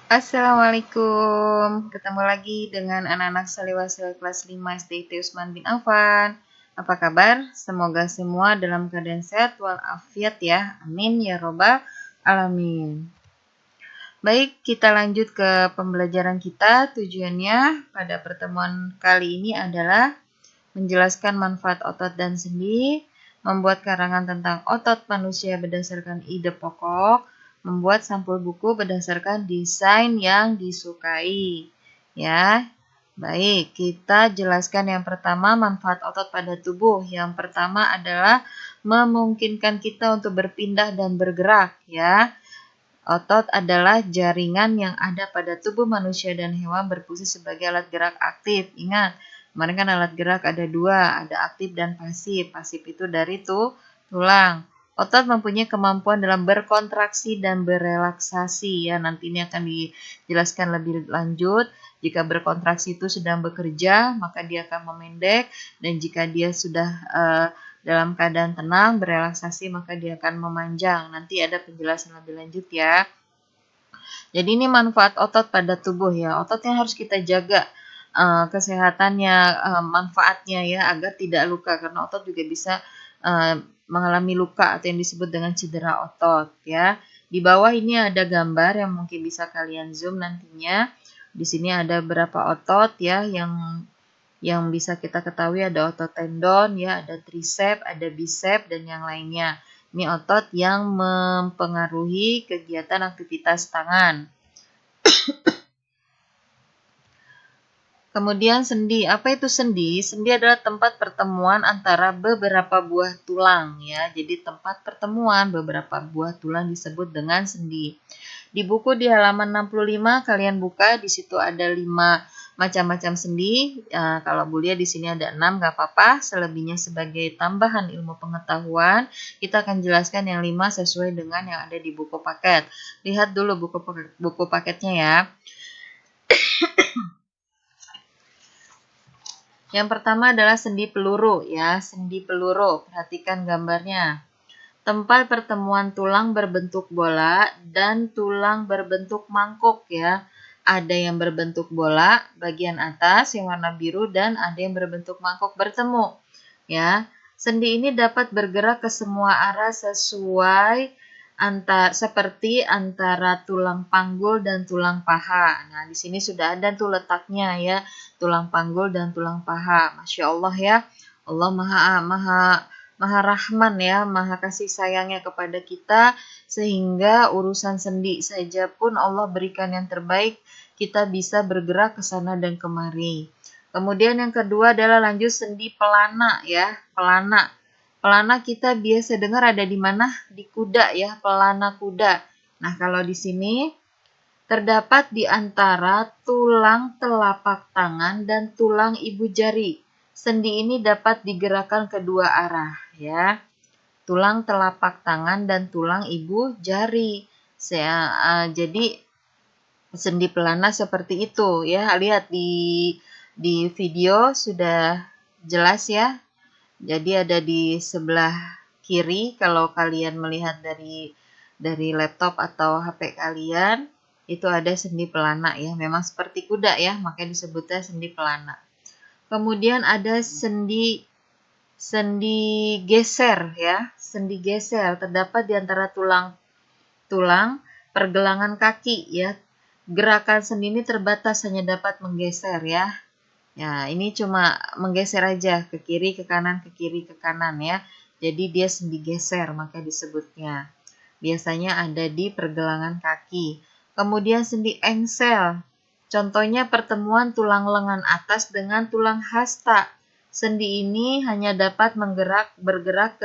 Assalamualaikum, ketemu lagi dengan anak-anak Saliwasil kelas 5 SD IT Usman bin Affan. Apa kabar? Semoga semua dalam keadaan sehat walafiat ya. Amin ya robbal alamin. Baik, kita lanjut ke pembelajaran kita. Tujuannya pada pertemuan kali ini adalah menjelaskan manfaat otot dan sendi, membuat karangan tentang otot manusia berdasarkan ide pokok, membuat sampul buku berdasarkan desain yang disukai. Ya, baik, kita jelaskan yang pertama manfaat otot pada tubuh. Yang pertama adalah memungkinkan kita untuk berpindah dan bergerak, ya. Otot adalah jaringan yang ada pada tubuh manusia dan hewan berfungsi sebagai alat gerak aktif. Ingat, kemarin kan alat gerak ada dua, ada aktif dan pasif. Pasif itu dari tulang. Otot mempunyai kemampuan dalam berkontraksi dan berelaksasi. Ya, nanti ini akan dijelaskan lebih lanjut. Jika berkontraksi itu sedang bekerja, maka dia akan memendek. Dan jika dia sudah dalam keadaan tenang, berelaksasi, maka dia akan memanjang. Nanti ada penjelasan lebih lanjut ya. Jadi ini manfaat otot pada tubuh ya. Otot yang harus kita jaga kesehatannya, manfaatnya ya, agar tidak luka. Karena otot juga bisa mengalami luka atau yang disebut dengan cedera otot ya. Di bawah ini ada gambar yang mungkin bisa kalian zoom nantinya. Di sini ada beberapa otot ya yang bisa kita ketahui ada otot tendon, ya, ada tricep, ada bicep, dan yang lainnya. Ini otot yang mempengaruhi kegiatan aktivitas tangan. Kemudian sendi. Apa itu sendi? Sendi adalah tempat pertemuan antara beberapa buah tulang ya. Jadi tempat pertemuan beberapa buah tulang disebut dengan sendi. Di buku di halaman 65 kalian buka, di situ ada 5 macam-macam sendi. Kalau Bu lihat di sini ada 6, nggak apa-apa. Selebihnya sebagai tambahan ilmu pengetahuan, kita akan jelaskan yang 5 sesuai dengan yang ada di buku paket. Lihat dulu buku paketnya ya. Yang pertama adalah sendi peluru ya, sendi peluru. Perhatikan gambarnya. Tempat pertemuan tulang berbentuk bola dan tulang berbentuk mangkuk ya. Ada yang berbentuk bola bagian atas yang warna biru dan ada yang berbentuk mangkuk bertemu. Ya. Sendi ini dapat bergerak ke semua arah sesuai seperti antara tulang panggul dan tulang paha. Nah, di sini sudah ada tuh letaknya ya, tulang panggul dan tulang paha. Masya Allah ya. Allah Maha Rahman ya, Maha kasih sayangnya kepada kita, sehingga urusan sendi saja pun Allah berikan yang terbaik, kita bisa bergerak ke sana dan kemari. Kemudian yang kedua adalah lanjut sendi pelana ya, pelana. Pelana kita biasa dengar ada di mana? Di kuda ya, pelana kuda. Nah, kalau di sini terdapat di antara tulang telapak tangan dan tulang ibu jari. Sendi ini dapat digerakkan kedua arah ya. Tulang telapak tangan dan tulang ibu jari. Jadi sendi pelana seperti itu ya. Lihat di video sudah jelas ya. Jadi ada di sebelah kiri kalau kalian melihat dari laptop atau HP kalian, itu ada sendi pelana ya. Memang seperti kuda ya, makanya disebutnya sendi pelana. Kemudian ada sendi geser ya. Sendi geser terdapat di antara tulang pergelangan kaki ya. Gerakan sendi ini terbatas, hanya dapat menggeser ya. Ya, ini cuma menggeser aja ke kiri, ke kanan, ke kiri, ke kanan ya. Jadi dia sendi geser, maka disebutnya. Biasanya ada di pergelangan kaki. Kemudian sendi engsel. Contohnya pertemuan tulang lengan atas dengan tulang hasta. Sendi ini hanya dapat bergerak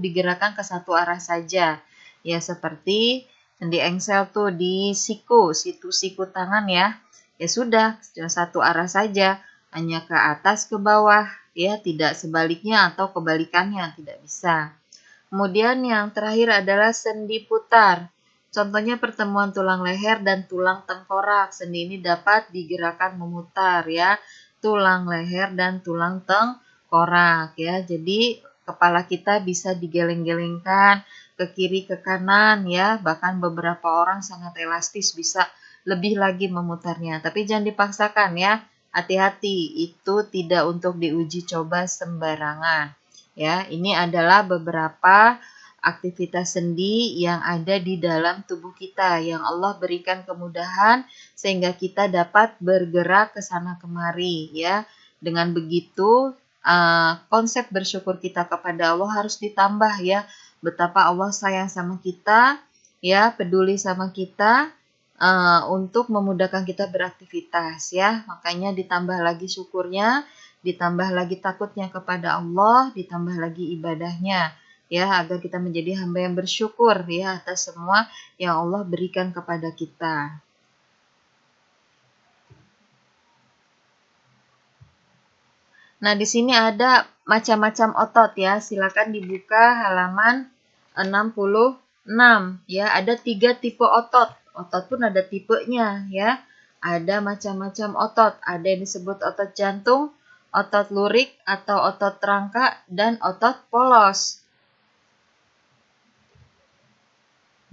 digerakkan ke satu arah saja. Ya, seperti sendi engsel tuh di siku tangan ya. Ya sudah, cuma satu arah saja, hanya ke atas ke bawah, ya tidak sebaliknya atau kebalikannya, tidak bisa. Kemudian yang terakhir adalah sendi putar. Contohnya pertemuan tulang leher dan tulang tengkorak. Sendi ini dapat digerakkan memutar ya, tulang leher dan tulang tengkorak ya. Jadi kepala kita bisa digeleng-gelengkan ke kiri, ke kanan ya. Bahkan beberapa orang sangat elastis bisa lebih lagi memutarnya. Tapi jangan dipaksakan ya. Hati-hati, itu tidak untuk diuji coba sembarangan. Ya, ini adalah beberapa aktivitas sendi yang ada di dalam tubuh kita yang Allah berikan kemudahan sehingga kita dapat bergerak ke sana kemari ya. Dengan begitu konsep bersyukur kita kepada Allah harus ditambah ya. Betapa Allah sayang sama kita ya, peduli sama kita untuk memudahkan kita beraktivitas ya. Makanya ditambah lagi syukurnya, ditambah lagi takutnya kepada Allah, ditambah lagi ibadahnya ya, agar kita menjadi hamba yang bersyukur ya atas semua yang Allah berikan kepada kita. Nah, di sini ada macam-macam otot ya. Silakan dibuka halaman 66 ya. Ada 3 tipe otot. Otot pun ada tipenya ya. Ada macam-macam otot. Ada yang disebut otot jantung, otot lurik atau otot rangka, dan otot polos.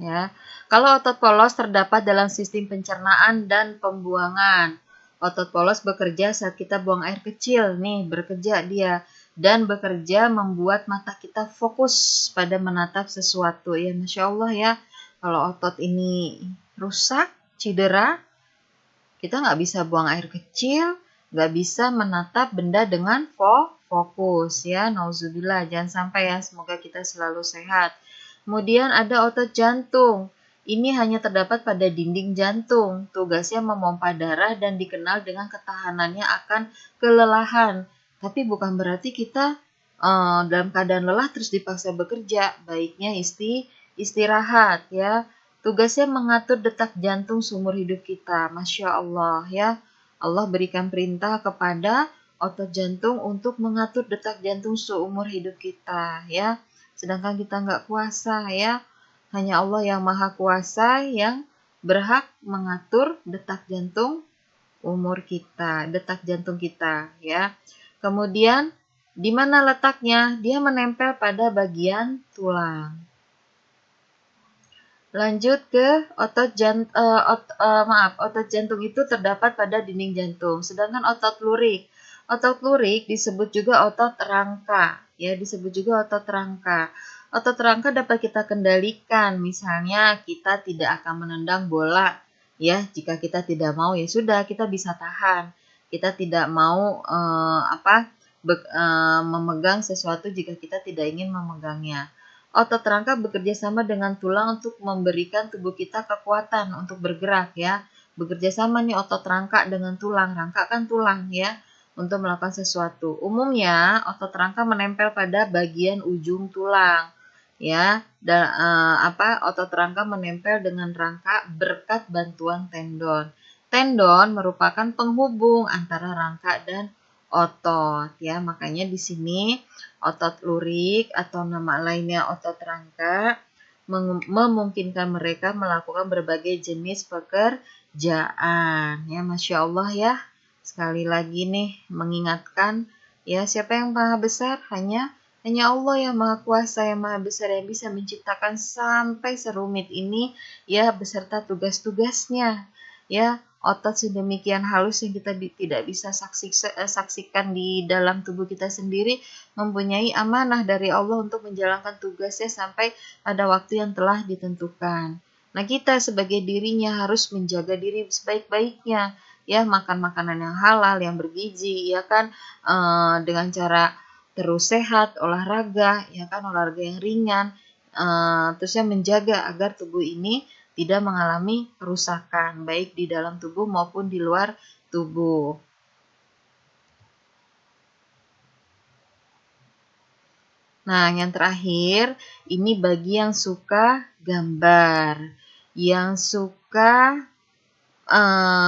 Ya. Kalau otot polos terdapat dalam sistem pencernaan dan pembuangan. Otot polos bekerja saat kita buang air kecil nih, bekerja dia dan bekerja membuat mata kita fokus pada menatap sesuatu ya. Masya Allah ya, kalau otot ini rusak, cedera, kita nggak bisa buang air kecil, nggak bisa menatap benda dengan fokus ya. Nauzubillah, jangan sampai ya, semoga kita selalu sehat. Kemudian ada otot jantung. Ini hanya terdapat pada dinding jantung. Tugasnya memompa darah dan dikenal dengan ketahanannya akan kelelahan. Tapi bukan berarti kita dalam keadaan lelah terus dipaksa bekerja. Baiknya istirahat ya. Tugasnya mengatur detak jantung seumur hidup kita. Masya Allah ya. Allah berikan perintah kepada otot jantung untuk mengatur detak jantung seumur hidup kita ya. Sedangkan kita nggak kuasa ya. Hanya Allah yang maha kuasa yang berhak mengatur detak jantung detak jantung kita ya. Kemudian di mana letaknya? Dia menempel pada bagian tulang. Lanjut ke otot jantung itu terdapat pada dinding jantung. Sedangkan otot lurik disebut juga otot rangka ya, disebut juga otot rangka. Otot rangka dapat kita kendalikan, misalnya kita tidak akan menendang bola ya, jika kita tidak mau ya sudah kita bisa tahan. Kita tidak mau memegang sesuatu jika kita tidak ingin memegangnya. Otot rangka bekerja sama dengan tulang untuk memberikan tubuh kita kekuatan untuk bergerak ya. Bekerja sama nih otot rangka dengan tulang. Rangka kan tulang ya, untuk melakukan sesuatu. Umumnya otot rangka menempel pada bagian ujung tulang ya. Otot rangka menempel dengan rangka berkat bantuan tendon. Tendon merupakan penghubung antara rangka dan otot ya. Makanya di sini otot lurik atau nama lainnya otot rangka memungkinkan mereka melakukan berbagai jenis pekerjaan ya. Masya Allah ya. Sekali lagi nih mengingatkan ya, siapa yang maha besar? Hanya Allah yang maha kuasa, yang maha besar, yang bisa menciptakan sampai serumit ini ya, beserta tugas-tugasnya ya. Otot sedemikian halus yang kita tidak bisa saksikan di dalam tubuh kita sendiri, mempunyai amanah dari Allah untuk menjalankan tugasnya sampai pada waktu yang telah ditentukan. Nah, kita sebagai dirinya harus menjaga diri sebaik-baiknya ya, makan makanan yang halal, yang bergizi ya kan, dengan cara terus sehat, olahraga ya kan, olahraga yang ringan, terusnya menjaga agar tubuh ini tidak mengalami kerusakan baik di dalam tubuh maupun di luar tubuh. Nah, yang terakhir ini bagi yang suka gambar, yang suka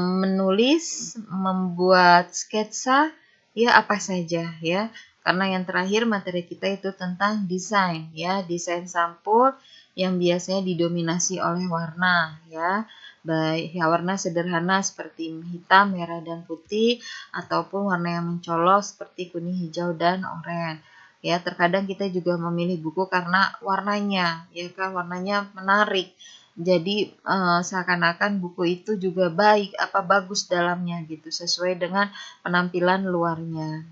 menulis, membuat sketsa, ya apa saja ya. Karena yang terakhir materi kita itu tentang desain ya, desain sampul yang biasanya didominasi oleh warna ya. Baik ya, warna sederhana seperti hitam, merah, dan putih, ataupun warna yang mencolok seperti kuning, hijau, dan oranye. Ya, terkadang kita juga memilih buku karena warnanya, ya kan, warnanya menarik. Jadi seakan-akan buku itu juga baik, bagus dalamnya gitu, sesuai dengan penampilan luarnya.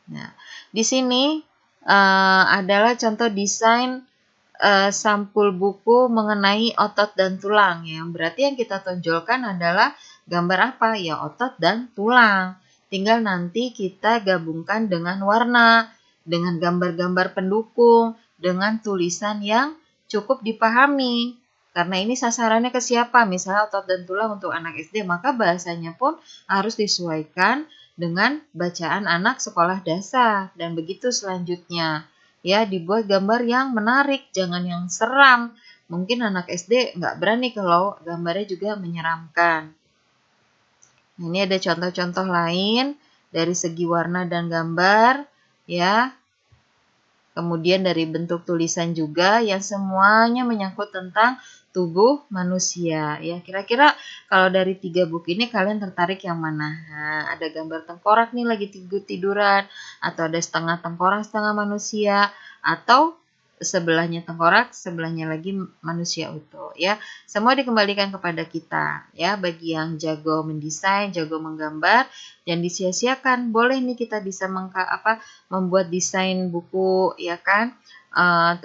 Nah, di sini adalah contoh desain sampul buku mengenai otot dan tulang ya. Berarti yang kita tonjolkan adalah gambar apa? Ya, otot dan tulang. Tinggal nanti kita gabungkan dengan warna, dengan gambar-gambar pendukung, dengan tulisan yang cukup dipahami. Karena ini sasarannya ke siapa? Misalnya otot dan tulang untuk anak SD, maka bahasanya pun harus disesuaikan dengan bacaan anak sekolah dasar. Dan begitu selanjutnya. Ya, dibuat gambar yang menarik, jangan yang seram. Mungkin anak SD nggak berani kalau gambarnya juga menyeramkan. Ini ada contoh-contoh lain dari segi warna dan gambar, ya. Kemudian dari bentuk tulisan juga yang semuanya menyangkut tentang tubuh manusia. Ya, kira-kira kalau dari 3 buku ini kalian tertarik yang mana? Nah, ada gambar tengkorak nih lagi tiduran, atau ada setengah tengkorak, setengah manusia, atau sebelahnya tengkorak, sebelahnya lagi manusia utuh. Ya, semua dikembalikan kepada kita. Ya, bagi yang jago mendesain, jago menggambar, dan disia-siakan. Boleh nih kita bisa membuat desain buku, ya kan,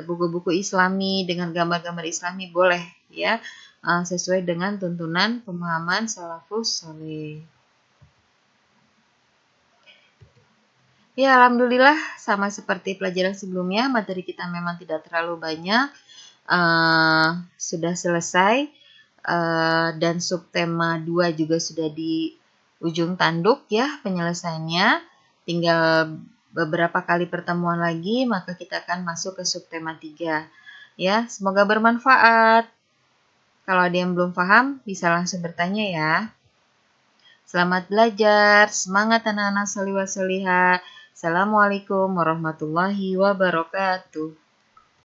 buku-buku Islami dengan gambar-gambar Islami boleh, ya, sesuai dengan tuntunan pemahaman salafus saleh. Ya, alhamdulillah sama seperti pelajaran sebelumnya, materi kita memang tidak terlalu banyak, sudah selesai, dan subtema 2 juga sudah di ujung tanduk ya penyelesaiannya. Tinggal beberapa kali pertemuan lagi, maka kita akan masuk ke subtema 3. Ya, semoga bermanfaat. Kalau ada yang belum paham, bisa langsung bertanya ya. Selamat belajar, semangat anak-anak solihah solihah. Assalamualaikum warahmatullahi wabarakatuh.